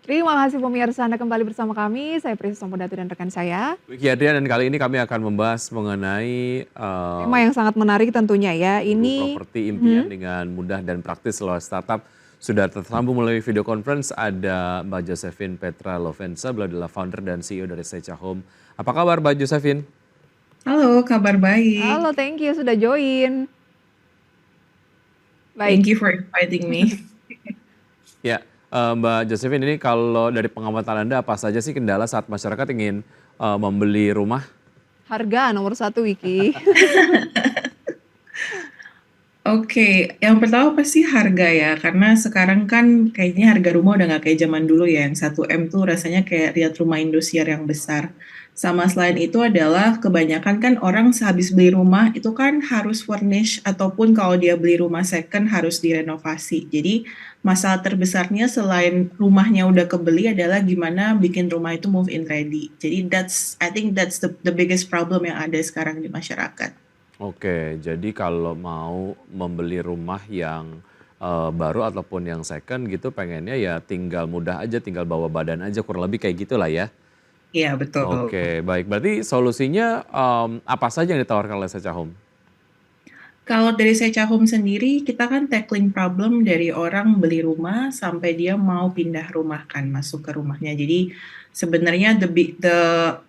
Terima kasih pemirsa Anda kembali bersama kami, saya Prisa Sampodatu dan rekan saya. Wiki Adrian dan kali ini kami akan membahas mengenai Tema yang sangat menarik tentunya ya, guru ini properti impian dengan mudah dan praktis lewat startup. Sudah tersambung melalui video conference ada Mbak Josephine Petra Lovensa, beliau adalah founder dan CEO dari Secha Home. Apa kabar Mbak Josephine? Halo, kabar halo, baik. thank you sudah join. Baik, Thank you for inviting me. Ya, Mbak Josephine, ini kalau dari pengamatan Anda apa saja sih kendala saat masyarakat ingin membeli rumah? harga nomor satu Wiki. Oke, yang pertama pasti harga ya, karena sekarang kan kayaknya harga rumah udah nggak kayak zaman dulu ya, yang 1 M tuh rasanya kayak lihat rumah Indosiar yang besar. Sama selain itu adalah kebanyakan kan orang sehabis beli rumah itu kan harus furnish ataupun kalau dia beli rumah second harus direnovasi. Jadi masalah terbesarnya selain rumahnya udah kebeli adalah gimana bikin rumah itu move in ready. Jadi I think that's the biggest problem yang ada sekarang di masyarakat. Oke, jadi kalau mau membeli rumah yang baru ataupun yang second gitu pengennya ya tinggal mudah aja, tinggal bawa badan aja, kurang lebih kayak gitulah ya. Iya, betul. Oke, baik. Berarti solusinya apa saja yang ditawarkan oleh Secha Home? Kalau dari Secha Home sendiri, kita kan tackling problem dari orang beli rumah sampai dia mau pindah rumah kan, masuk ke rumahnya. Jadi sebenarnya the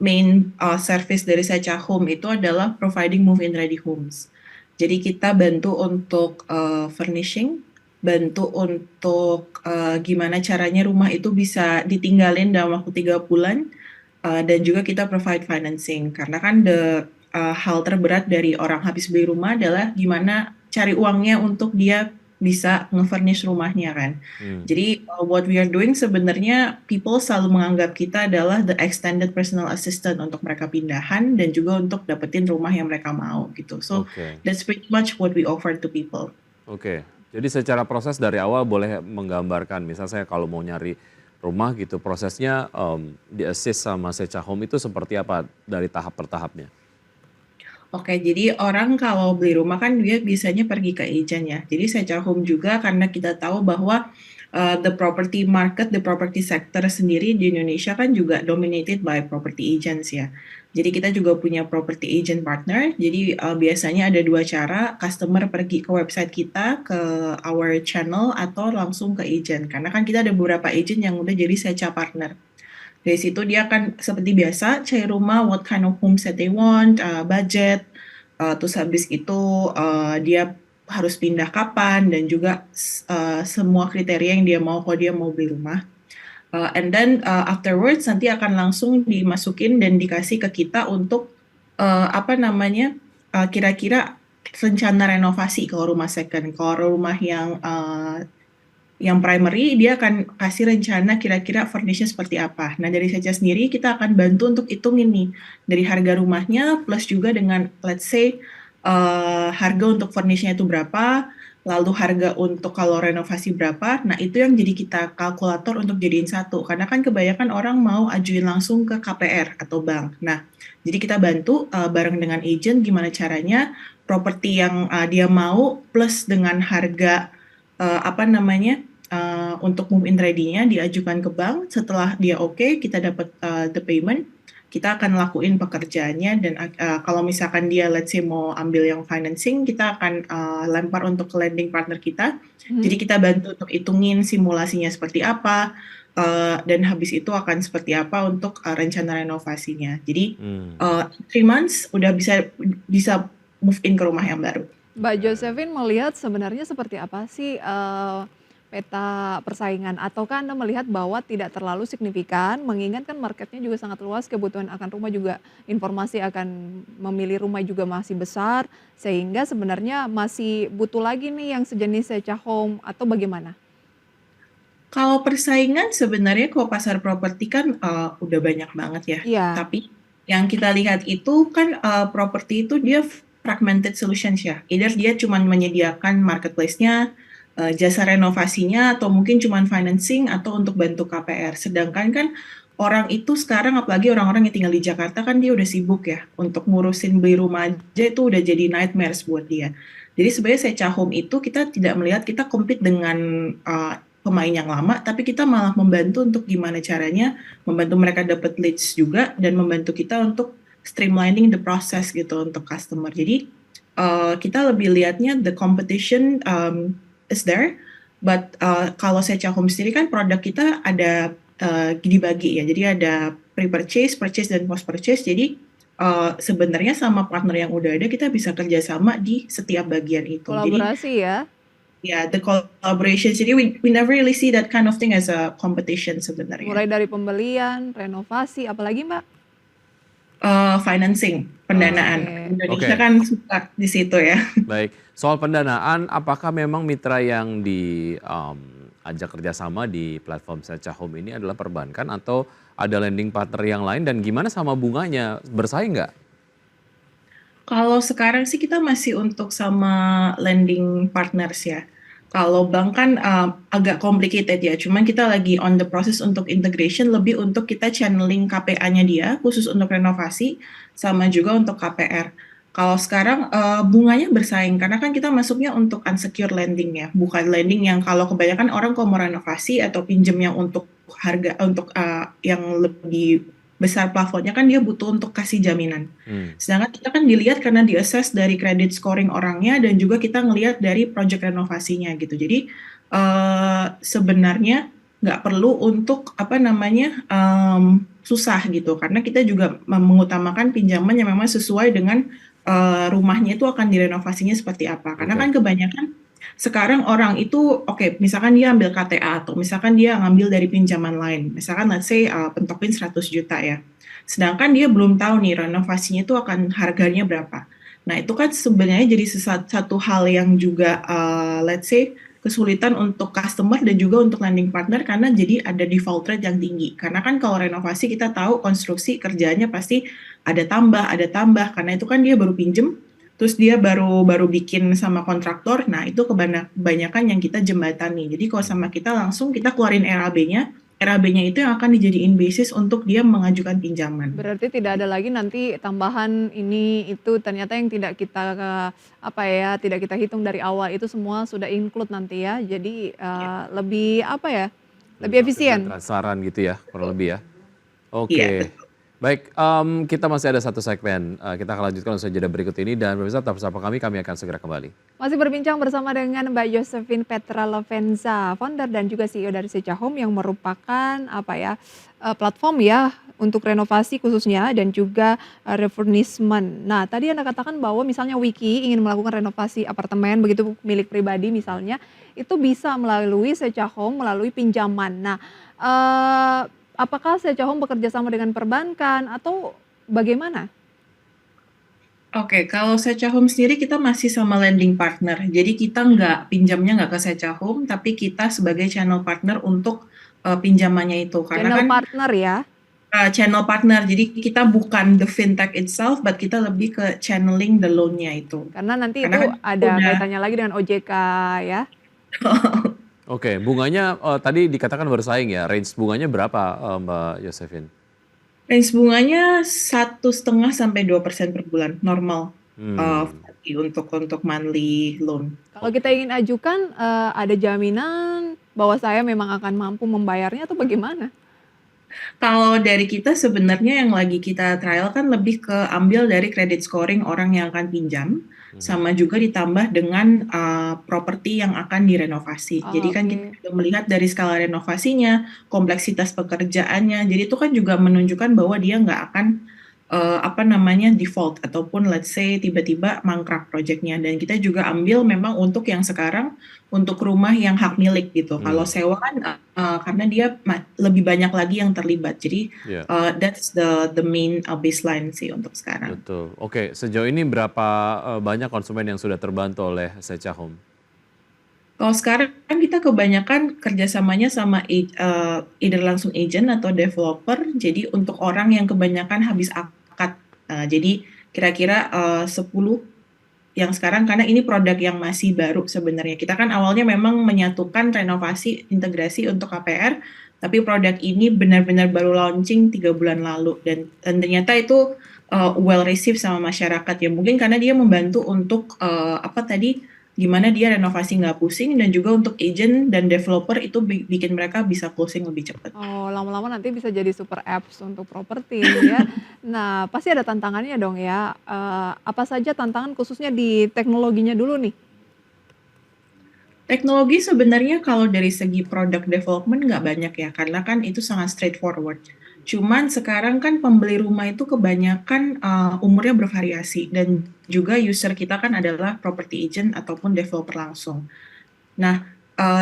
main service dari Secha Home itu adalah providing move-in ready homes. Jadi kita bantu untuk furnishing, bantu untuk gimana caranya rumah itu bisa ditinggalin dalam waktu 3 bulan, dan juga kita provide financing. Karena kan hal terberat dari orang habis beli rumah adalah gimana cari uangnya untuk dia bisa nge-furnish rumahnya kan. Jadi what we are doing sebenarnya people selalu menganggap kita adalah the extended personal assistant untuk mereka pindahan dan juga untuk dapetin rumah yang mereka mau gitu. So Oke, that's pretty much what we offer to people. oke. Jadi secara proses dari awal boleh menggambarkan, misalnya saya kalau mau nyari rumah gitu, prosesnya di-assist sama Secha Home itu seperti apa dari tahap per tahapnya? Oke, jadi orang kalau beli rumah kan dia biasanya pergi ke agent ya. Jadi Secha Home juga karena kita tahu bahwa the property market, the property sector sendiri di Indonesia kan juga dominated by property agents ya. Jadi kita juga punya property agent partner. Jadi biasanya ada 2 cara, customer pergi ke website kita, ke our channel atau langsung ke agent. Karena kan kita ada beberapa agent yang udah jadi Secha partner. Dari situ dia akan seperti biasa cari rumah, what kind of homes that they want, budget, terus habis itu dia harus pindah kapan dan juga semua kriteria yang dia mau kalau dia mau beli rumah. And then afterwards nanti akan langsung dimasukin dan dikasih ke kita untuk apa namanya kira-kira rencana renovasi kalau rumah second. Kalau rumah yang primary dia akan kasih rencana kira-kira furnishnya seperti apa. Nah dari Secha sendiri kita akan bantu untuk hitungin nih dari harga rumahnya plus juga dengan let's say harga untuk furnishnya itu berapa, lalu harga untuk kalau renovasi berapa. Nah itu yang jadi kita kalkulator untuk jadiin satu. Karena kan kebanyakan orang mau ajuin langsung ke KPR atau bank. Nah jadi kita bantu bareng dengan agent gimana caranya properti yang dia mau plus dengan harga apa namanya untuk move in ready-nya diajukan ke bank. Setelah dia oke, kita dapat the payment. Kita akan lakuin pekerjaannya dan kalau misalkan dia let's say mau ambil yang financing, kita akan lempar untuk ke lending partner kita. Jadi kita bantu untuk hitungin simulasinya seperti apa, dan habis itu akan seperti apa untuk rencana renovasinya. Jadi 3 months udah bisa move in ke rumah yang baru. Mbak Josephine melihat sebenarnya seperti apa sih peta persaingan, ataukah Anda melihat bahwa tidak terlalu signifikan mengingat kan marketnya juga sangat luas, kebutuhan akan rumah juga, informasi akan memilih rumah juga masih besar, sehingga sebenarnya masih butuh lagi nih yang sejenis Secha Home atau bagaimana? Kalau persaingan sebenarnya kalau pasar properti kan udah banyak banget ya. Iya, Tapi yang kita lihat itu kan properti itu dia fragmented solutions ya. Either dia cuma menyediakan marketplace-nya, jasa renovasinya, atau mungkin cuma financing atau untuk bantu KPR. Sedangkan kan orang itu sekarang apalagi orang-orang yang tinggal di Jakarta kan dia udah sibuk ya. Untuk ngurusin beli rumah aja itu udah jadi nightmares buat dia. Jadi sebenarnya Secha Home itu kita tidak melihat kita compete dengan pemain yang lama, tapi kita malah membantu untuk gimana caranya membantu mereka dapat leads juga dan membantu kita untuk streamlining the process gitu untuk customer. Jadi kita lebih lihatnya the competition is there, but kalau Secha Home sendiri kan produk kita ada dibagi ya. Jadi ada pre-purchase, purchase, dan post-purchase. Jadi sebenarnya sama partner yang udah ada kita bisa kerjasama di setiap bagian itu. Jadi Kolaborasi ya. ya the collaboration. Jadi we never really see that kind of thing as a competition sebenarnya. Mulai dari pembelian, renovasi, apalagi Mbak? Financing, pendanaan. Oke. Indonesia Oke. kan suka di situ ya. Baik, soal pendanaan, apakah memang mitra yang diajak kerjasama di platform Secha Home ini adalah perbankan atau ada lending partner yang lain dan gimana sama bunganya, bersaing nggak? Kalau sekarang sih kita masih untuk sama lending partners ya. Kalau bank kan agak complicated ya, cuman kita lagi on the process untuk integration lebih untuk kita channeling KPA-nya dia khusus untuk renovasi sama juga untuk KPR. Kalau sekarang bunganya bersaing karena kan kita masuknya untuk unsecured lending ya, bukan lending yang kalau kebanyakan orang kalau mau renovasi atau pinjem yang untuk harga untuk yang lebih besar plafonnya kan dia butuh untuk kasih jaminan. Sedangkan kita kan dilihat karena di-assess dari credit scoring orangnya dan juga kita ngelihat dari project renovasinya gitu. Jadi sebenarnya nggak perlu untuk apa namanya susah gitu karena kita juga mengutamakan pinjaman yang memang sesuai dengan rumahnya itu akan direnovasinya seperti apa. Karena Oke. kan kebanyakan sekarang orang itu oke, misalkan dia ambil KTA atau misalkan dia ngambil dari pinjaman lain. Misalkan let's say pentopin 100 juta ya. Sedangkan dia belum tahu nih renovasinya itu akan harganya berapa. Nah, itu kan sebenarnya jadi satu hal yang juga let's say kesulitan untuk customer dan juga untuk lending partner karena jadi ada default rate yang tinggi. Karena kan kalau renovasi kita tahu konstruksi kerjanya pasti ada tambah karena itu kan dia baru pinjem terus dia baru bikin sama kontraktor. Nah, itu kebanyakan yang kita jembatani. Jadi kalau sama kita langsung kita keluarin RAB-nya. RAB-nya itu yang akan dijadiin basis untuk dia mengajukan pinjaman. Berarti tidak ada lagi nanti tambahan ini itu ternyata yang tidak kita apa ya, tidak kita hitung dari awal itu semua sudah include nanti ya. Jadi lebih apa ya? Lebih efisien. Transparan gitu ya, kurang lebih ya. Iya, Oke. betul. Baik, kita masih ada satu segmen. Kita akan lanjutkan usai jeda berikut ini dan pemirsa tetap bersama kami akan segera kembali. Masih berbincang bersama dengan Mbak Josephine Petra Lovenza, founder dan juga CEO dari Secha Home yang merupakan apa ya, platform ya untuk renovasi khususnya dan juga refurnishment. Nah, tadi Anda katakan bahwa misalnya Wiki ingin melakukan renovasi apartemen begitu milik pribadi misalnya, itu bisa melalui Secha Home melalui pinjaman. Nah, apakah Secha Home bekerja sama dengan perbankan atau bagaimana? Oke, kalau Secha Home sendiri kita masih sama lending partner. Jadi kita pinjamnya nggak ke Secha Home, tapi kita sebagai channel partner untuk pinjamannya itu. Karena Channel kan partner ya? channel partner, jadi kita bukan the fintech itself, but kita lebih ke channeling the loan-nya itu. Karena nanti Karena itu kan ada udah kaitannya lagi dengan OJK ya. Oke, bunganya tadi dikatakan bersaing ya. Range bunganya berapa, Mbak Josephine? range bunganya 1,5-2% per bulan, normal untuk monthly loan. Kalau kita ingin ajukan ada jaminan bahwa saya memang akan mampu membayarnya atau bagaimana? Kalau dari kita sebenarnya yang lagi kita trial kan lebih ke ambil dari credit scoring orang yang akan pinjam, sama juga ditambah dengan properti yang akan direnovasi. Jadi kan kita juga melihat dari skala renovasinya, kompleksitas pekerjaannya. Jadi itu kan juga menunjukkan bahwa dia nggak akan default ataupun let's say tiba-tiba mangkrak proyeknya. Dan kita juga ambil memang untuk yang sekarang untuk rumah yang hak milik gitu. Kalau sewa kan karena dia lebih banyak lagi yang terlibat. Jadi that's the main baseline sih untuk sekarang. Betul. Oke, sejauh ini berapa banyak konsumen yang sudah terbantu oleh Secha Home? Kalau sekarang kan kita kebanyakan kerjasamanya sama either langsung agent atau developer. Jadi untuk orang yang kebanyakan habis akad. Jadi kira-kira 10 yang sekarang karena ini produk yang masih baru sebenarnya. Kita kan awalnya memang menyatukan renovasi integrasi untuk KPR, tapi produk ini benar-benar baru launching 3 bulan lalu dan ternyata itu well received sama masyarakat ya. Mungkin karena dia membantu untuk gimana dia renovasi nggak pusing, dan juga untuk agent dan developer itu bikin mereka bisa closing lebih cepat. Oh, lama-lama nanti bisa jadi super apps untuk properti ya. Nah, pasti ada tantangannya dong ya. Apa saja tantangan khususnya di teknologinya dulu nih? Teknologi sebenarnya kalau dari segi product development nggak banyak ya, karena kan itu sangat straightforward. Cuman sekarang kan pembeli rumah itu kebanyakan umurnya bervariasi, dan juga user kita kan adalah property agent ataupun developer langsung. Nah,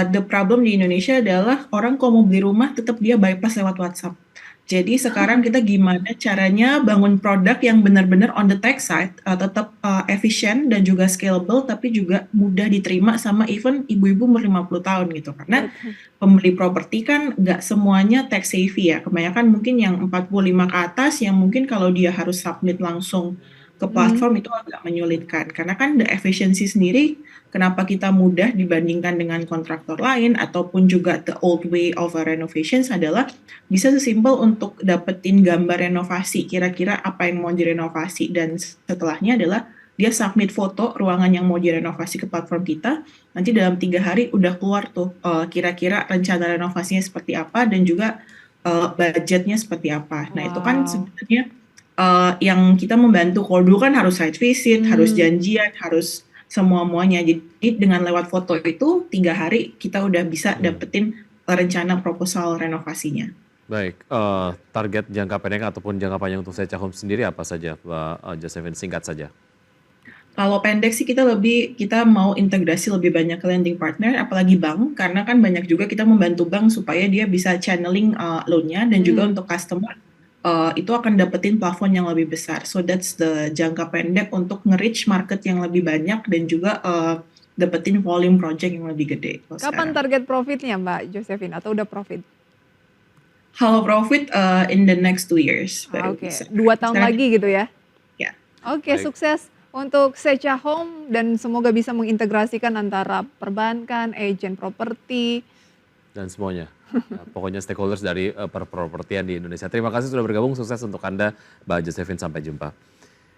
the problem di Indonesia adalah orang kalau mau beli rumah tetap dia bypass lewat WhatsApp. Jadi sekarang kita gimana caranya bangun produk yang benar-benar on the tech side, tetap efisien dan juga scalable, tapi juga mudah diterima sama even ibu-ibu umur 50 tahun gitu. Karena Betul. pembeli properti kan nggak semuanya tech savvy ya. Kebanyakan mungkin yang 45 ke atas yang mungkin kalau dia harus submit langsung ke Mhm. platform itu agak menyulitkan. Karena kan the efficiency sendiri, kenapa kita mudah dibandingkan dengan kontraktor lain ataupun juga the old way of a renovations adalah bisa sesimpel untuk dapetin gambar renovasi, kira-kira apa yang mau direnovasi, dan setelahnya adalah dia submit foto ruangan yang mau direnovasi ke platform kita, nanti dalam 3 hari udah keluar tuh kira-kira rencana renovasinya seperti apa dan juga budgetnya seperti apa. Nah itu kan Wow. sebenarnya yang kita membantu. Kalau dulu kan harus site visit, harus Mmm. janjian, harus semua-muanya. Jadi dengan lewat foto itu 3 hari kita udah bisa Hmm. dapetin rencana proposal renovasinya. Baik, target jangka pendek ataupun jangka panjang untuk Secha Home sendiri apa saja, Mbak Josephine? Singkat saja. Kalau pendek sih kita mau integrasi lebih banyak ke lending partner, apalagi bank, karena kan banyak juga kita membantu bank supaya dia bisa channeling loan-nya, dan juga Mhm. untuk customer itu akan dapetin plafon yang lebih besar. So that's the jangka pendek untuk nge-reach market yang lebih banyak dan juga dapetin volume project yang lebih gede kalau Kapan sekarang. target profitnya Mbak Josephine atau udah profit? Kalau profit in the next 2 years Ah, baru oke, bisa. 2 tahun Sekarang lagi gitu ya? ya. Oke, Baik. sukses untuk Secha Home dan semoga bisa mengintegrasikan antara perbankan, agen properti. Dan semuanya. Pokoknya stakeholders dari perpropertian di Indonesia. Terima kasih sudah bergabung, sukses untuk Anda, Mbak Josephine, sampai jumpa.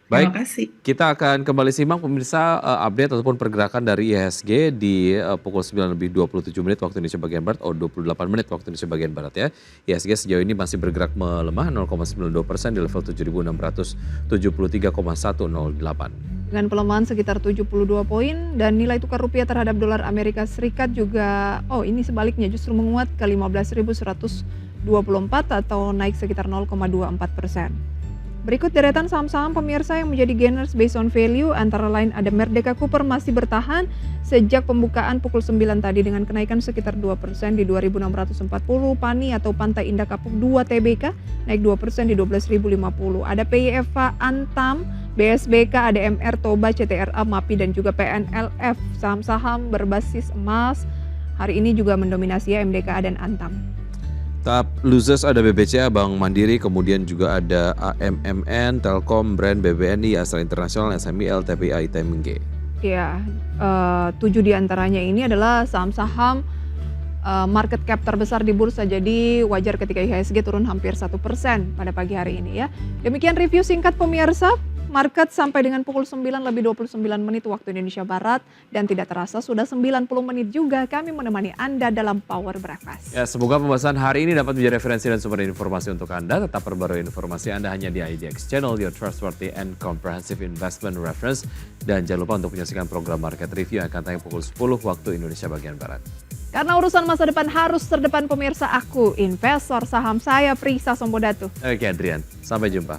Terima Baik, kasih. kita akan kembali simak pemirsa update ataupun pergerakan dari IHSG di pukul 9:27 waktu Indonesia bagian Barat, 28 menit waktu Indonesia bagian Barat ya. IHSG sejauh ini masih bergerak melemah 0,92% di level 7.673,108. Dengan pelemahan sekitar 72 poin dan nilai tukar rupiah terhadap dolar Amerika Serikat juga, ini sebaliknya justru menguat ke 15.124 atau naik sekitar 0,24%. Berikut deretan saham-saham pemirsa yang menjadi gainers based on value, antara lain ada Merdeka Cooper masih bertahan sejak pembukaan pukul 9 tadi dengan kenaikan sekitar 2% di 2.640, Pani atau Pantai Indah Kapuk 2 TBK naik 2% di 12.050. Ada PYFA, Antam, BSBK, ADMR, Toba, CTRA, MAPI dan juga PNLF. Saham-saham berbasis emas hari ini juga mendominasi ya, MDKA dan Antam. Tahap losers ada BBCA, Bank Mandiri, kemudian juga ada AMMN, Telkom, Brand, BBNI, Astra Internasional, SMIL, TPI, TMG. Ya, 7 diantaranya ini adalah saham-saham market cap terbesar di bursa, jadi wajar ketika IHSG turun hampir 1% pada pagi hari ini ya. Demikian review singkat pemirsa, market sampai dengan pukul 9:29 waktu Indonesia Barat, dan tidak terasa sudah 90 menit juga kami menemani Anda dalam Power Breakfast. Ya, semoga pembahasan hari ini dapat menjadi referensi dan sumber informasi untuk Anda. Tetap perbarui informasi Anda hanya di IDX Channel, your trustworthy and comprehensive investment reference. Dan jangan lupa untuk menyaksikan program Market Review yang akan tayang pukul 10 waktu Indonesia bagian Barat. Karena urusan masa depan harus terdepan pemirsa, aku investor saham, saya Prisa Sombodatu. Oke Adrian, sampai jumpa.